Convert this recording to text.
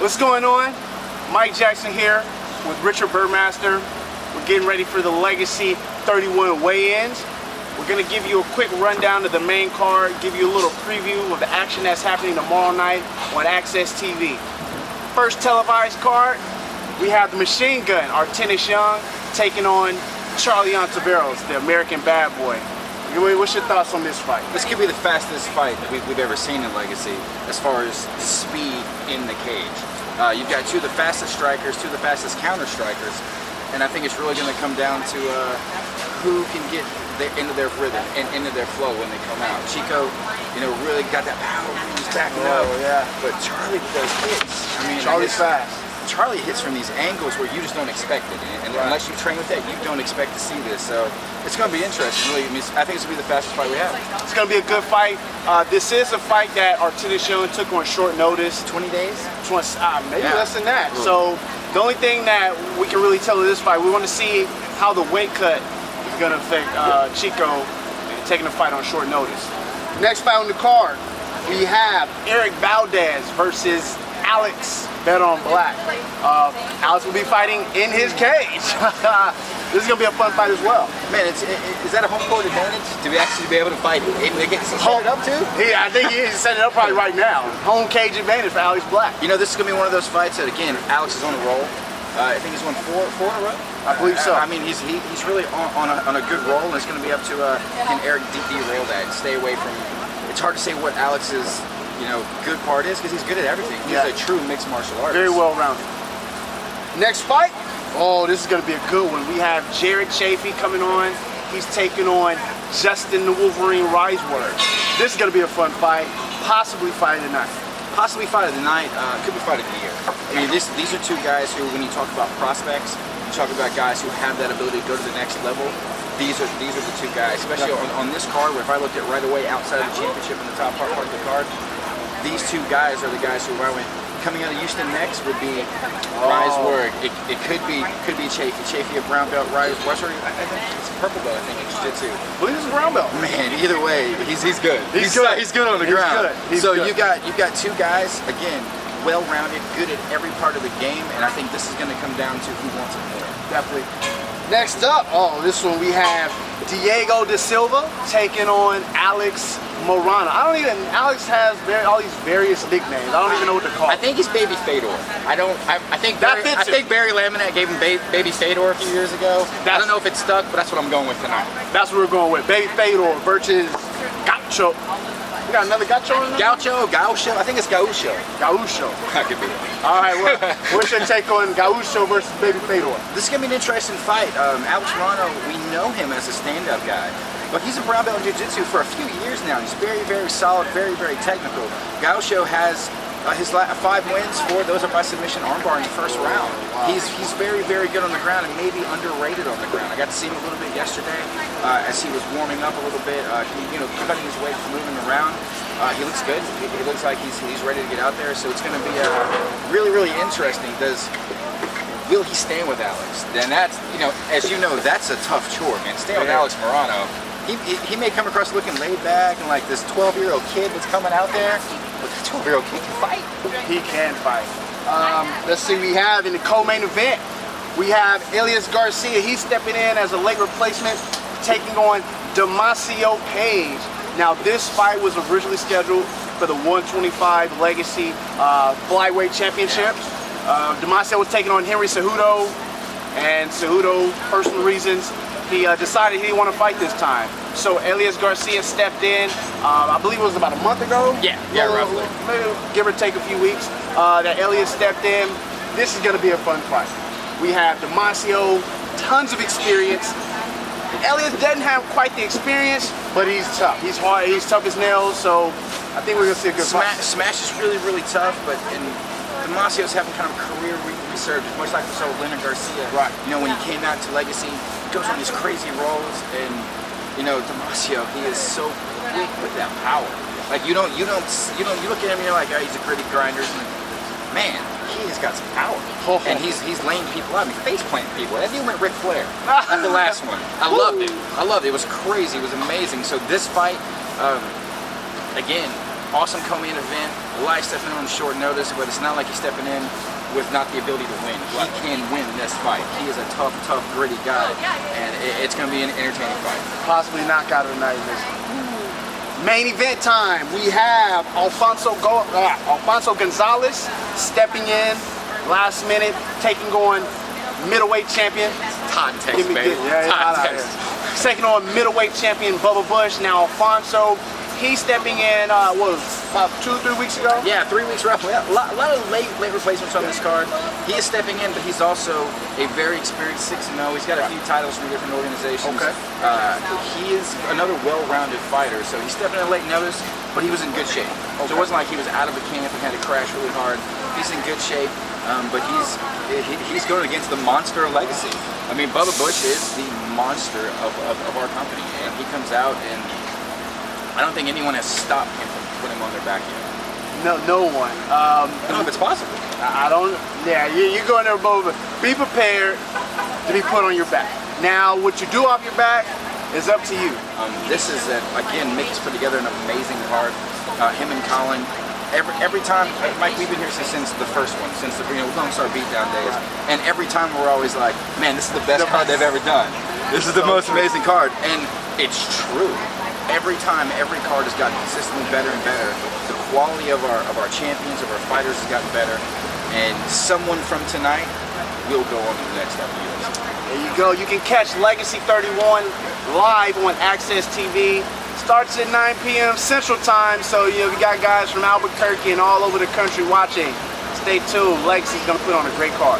What's going on? Mike Jackson here with Richard Burmaster. We're getting ready for the Legacy 31 weigh-ins. We're going to give you a quick rundown of the main card, give you a little preview of the action that's happening tomorrow night on Access TV. First televised card, we have the Machine Gun, Artenis Young, taking on Charlie Ontiveros, the American Bad Boy. What's your thoughts on this fight? This could be the fastest fight that we've ever seen in Legacy as far as speed in the cage. You've got two of the fastest strikers, two of the fastest counter strikers, and I think it's really going to come down to who can get into their rhythm and into their flow when they come out. Chico, really got that power when he's backing up. Yeah. But Charlie does hits. I mean, Charlie's fast. Charlie hits from these angles where you just don't expect it, and unless you train with that, you don't expect to see this. So it's going to be interesting. Really, I think it's going to be the fastest fight we have. It's going to be a good fight. This is a fight that Artenis Young took on short notice. 20 days? Maybe less than that. So the only thing that we can really tell of this fight, we want to see how the weight cut is going to affect Chico taking a fight on short notice. Next fight on the card, we have Eric Valdez versus Alex Bet on Black. Alex will be fighting in his cage. This is going to be a fun fight as well. Man, is that a home court advantage to actually be able to fight? They get set it up too? Yeah, I think he's setting it up probably right now. Home cage advantage for Alex Black. This is going to be one of those fights that, again, Alex is on a roll. I think he's won four in a row. I believe so. I mean, he's really on a good roll, and it's going to be up to can Eric derail that and stay away from. It's hard to say what Alex's good part is because he's good at everything. He's a true mixed martial artist. Very well rounded. Next fight. Oh, this is going to be a good one. We have Jared Chafee coming on. He's taking on Justin the Wolverine Riseworth. This is going to be a fun fight. Possibly fight of the night. Possibly fight of the night. Could be fight of the year. I mean, these are two guys who, when you talk about prospects, you talk about guys who have that ability to go to the next level. These are the two guys, especially on this card. Where if I looked at right away outside of the championship in the top part of the card, these two guys are the guys who I went. Coming out of Houston next would be Riseworth. It could be Chafee. Chafee a brown belt. Riseworth, I think it's a purple belt. I think in jiu-jitsu. I believe it's a brown belt. Man, either way, he's good. He's good. He's good on the ground. He's so good. you've got two guys again, well-rounded, good at every part of the game, and I think this is going to come down to who wants it more. Definitely. Next up, this one we have Diego Da Silva taking on Alex Morana. Alex has all these various nicknames. I don't even know what to call him. I think he's Baby Fedor. I think Barry Laminate gave him Baby Fedor a few years ago. I don't know if it's stuck, but that's what I'm going with tonight. That's what we're going with. Baby Fedor versus Gaucho. We got another Gaucho in there? Gaucho. I think it's Gaucho. Gaucho. That could be. All right, what's your take on Gaucho versus Baby Fedor? This is going to be an interesting fight. Alex Morano, we know him as a stand-up guy. But he's a brown belt in jiu-jitsu for a few years now. He's very, very solid, very, very technical. Gaucho has his 5 wins. 4 of those are by submission armbar in the first round. Wow. He's very, very good on the ground and maybe underrated on the ground. I got to see him a little bit yesterday as he was warming up a little bit, cutting his weight, moving around. He looks good. He looks like he's ready to get out there. So it's going to be really, really interesting. Will he stand with Alex? Then that's, as you know, that's a tough chore, man. Staying with Alex Morano. He may come across looking laid back and like this 12-year-old kid that's coming out there, but the 12-year-old kid can fight. He can fight. Let's see, we have in the co-main event, we have Elias Garcia. He's stepping in as a late replacement, taking on Damasio Page. Now, this fight was originally scheduled for the 125 Legacy Flyweight Championship. Damasio was taking on Henry Cejudo, and Cejudo, personal reasons, he decided he didn't want to fight this time. So Elias Garcia stepped in, I believe it was about a month ago? Yeah, roughly. Maybe give or take a few weeks, that Elias stepped in. This is going to be a fun fight. We have Damasio, tons of experience. Elias doesn't have quite the experience, but he's tough. He's hard, he's tough as nails, so I think we're going to see a good fight. Smash is really, really tough, but Damasio's having kind of a career resurgence, much like we saw with Leonard Garcia. Right. When he came out to Legacy, he goes on these crazy rolls, and Damasio, he is so quick with that power. Like you look at him and you're like, he's a gritty grinder. Man, he has got some power. And he's laying people out. I mean, face planting people. That dude went Ric Flair at the last one. I loved it. It was crazy. It was amazing. So this fight, again, awesome co-main event. Elias stepping in on short notice, but it's not like he's stepping in with not the ability to win. He can win this fight. He is a tough, gritty guy, and it's going to be an entertaining fight. Possibly knockout of the night. Main event time. We have Alfonso Gonzalez stepping in last minute, taking on middleweight champion Todd Tex, baby. Todd Tex. Taking on middleweight champion Bubba Bush. Now Alfonso, he's stepping in, about 2-3 weeks ago? Yeah, 3 weeks roughly. A lot of late replacements on this card. He is stepping in, but he's also a very experienced 6-0. He's got a few titles from different organizations. Okay. He is another well-rounded fighter, so he's stepping in late notice, but he was in good shape. Okay. So it wasn't like he was out of the camp and had to crash really hard. He's in good shape, but he's going against the monster of Legacy. I mean, Bubba Bush is the monster of our company, and he comes out, and I don't think anyone has stopped him from putting him on their back yet. No one. I don't know if it's possible. I don't. Yeah, you're going there, Bubba. Be prepared to be put on your back. Now, what you do off your back is up to you. This is again, Mickey's put together an amazing card. Him and Colin. Every time, Mike, we've been here since the first one, since the Lone Star Beatdown days, and every time we're always like, man, this is the best card they've ever done. This is the most amazing card, and it's true. Every time, every card has gotten consistently better and better. The quality of our champions, of our fighters has gotten better, and someone from tonight will go on to the next step of the UFC. There you go. You can catch Legacy 31 live on Access TV. Starts at 9 p.m. Central Time, so we got guys from Albuquerque and all over the country watching. Stay tuned. Legacy's gonna put on a great card.